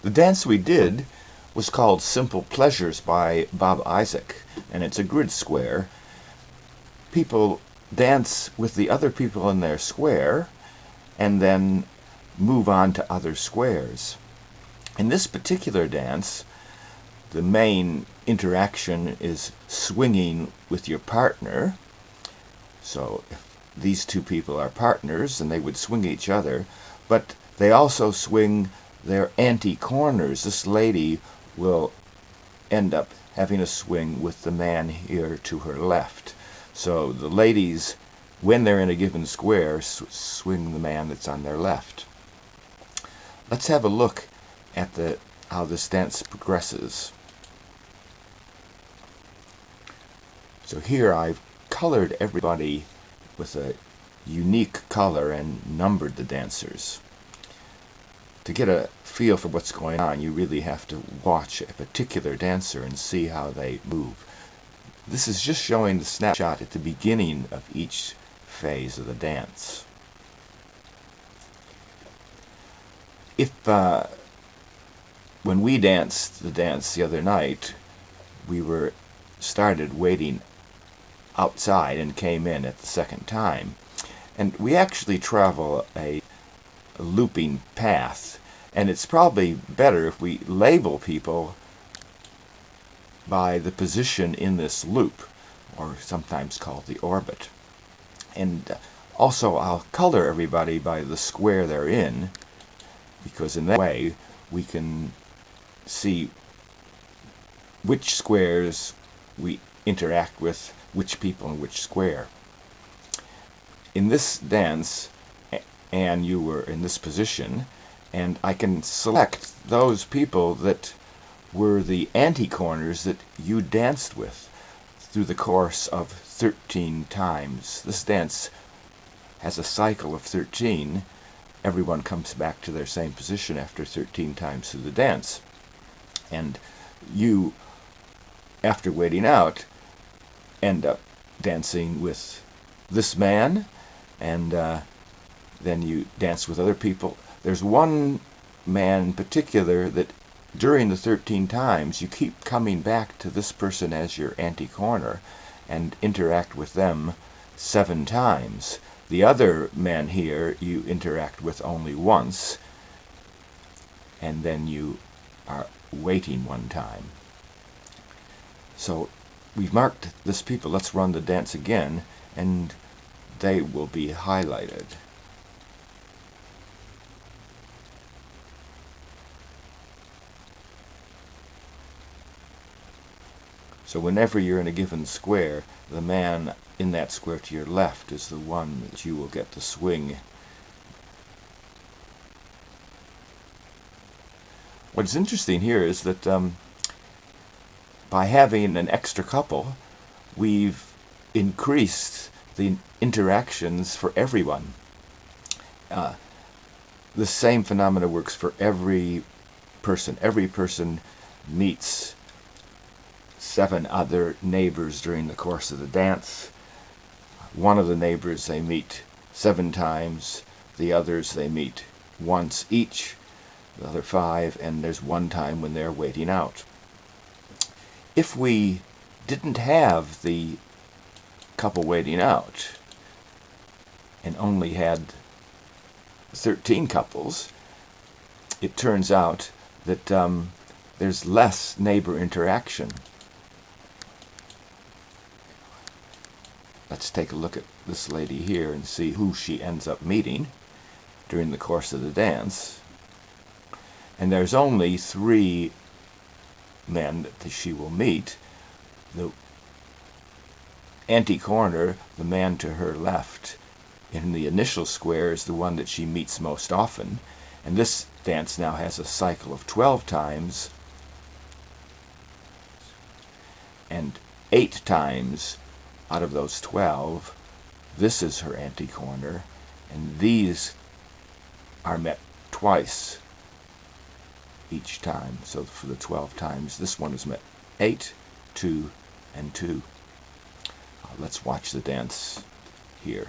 The dance we did was called Simple Pleasures by Bob Isaac, and it's a grid square. People dance with the other people in their square and then move on to other squares. In this particular dance, the main interaction is swinging with your partner. So if these two people are partners, then they would swing each other, but they also swing their anti-corners. This lady will end up having a swing with the man here to her left. So the ladies, when they're in a given square, swing the man that's on their left. Let's have a look at how this dance progresses. So here I've colored everybody with a unique color and numbered the dancers. To get a feel for what's going on, you really have to watch a particular dancer and see how they move. This is just showing the snapshot at the beginning of each phase of the dance. If when we danced the dance the other night, we started waiting outside and came in at the second time, and we actually travel a looping path, and it's probably better if we label people by the position in this loop, or sometimes called the orbit. And also I'll color everybody by the square they're in, because in that way we can see which squares we interact with, which people in which square. In this dance, and you were in this position, and I can select those people that were the anti-corners that you danced with through the course of 13 times. This dance has a cycle of 13. Everyone comes back to their same position after 13 times through the dance. And you, after waiting out, end up dancing with this man, and then you dance with other people. There's one man in particular that during the 13 times you keep coming back to this person as your anti-corner and interact with them 7 times. The other man here you interact with only once, and then you are waiting 1 time. So we've marked this people. Let's run the dance again, and they will be highlighted. So whenever you're in a given square, the man in that square to your left is the one that you will get to swing. What's interesting here is that by having an extra couple, we've increased the interactions for everyone. The same phenomena works for every person. Every person meets 7 other neighbors during the course of the dance. One of the neighbors they meet 7 times, the others they meet once each, the other 5, and there's 1 time when they're waiting out. If we didn't have the couple waiting out and only had 13 couples, it turns out that there's less neighbor interaction. Let's take a look at this lady here and see who she ends up meeting during the course of the dance. And there's only 3 men that she will meet. The anti-corner, the man to her left in the initial square, is the one that she meets most often. And this dance now has a cycle of 12 times, and 8 times out of those 12, this is her anti-corner, and these are met twice each time. So for the 12 times, this one is met 8, 2, and 2. Let's watch the dance here.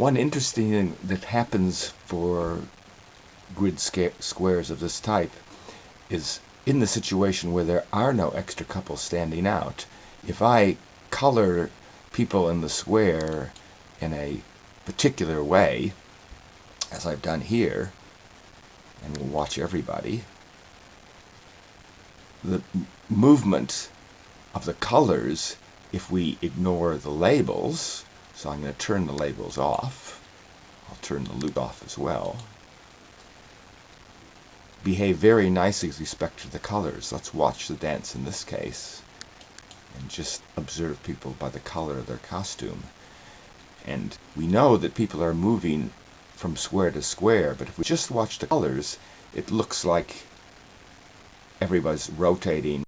One interesting thing that happens for grid squares of this type is in the situation where there are no extra couples standing out. If I color people in the square in a particular way, as I've done here, and we'll watch everybody, the movement of the colors, if we ignore the labels, so I'm going to turn the labels off, I'll turn the loop off as well, behave very nicely with respect to the colors. Let's watch the dance in this case and just observe people by the color of their costume. And we know that people are moving from square to square, but if we just watch the colors, it looks like everybody's rotating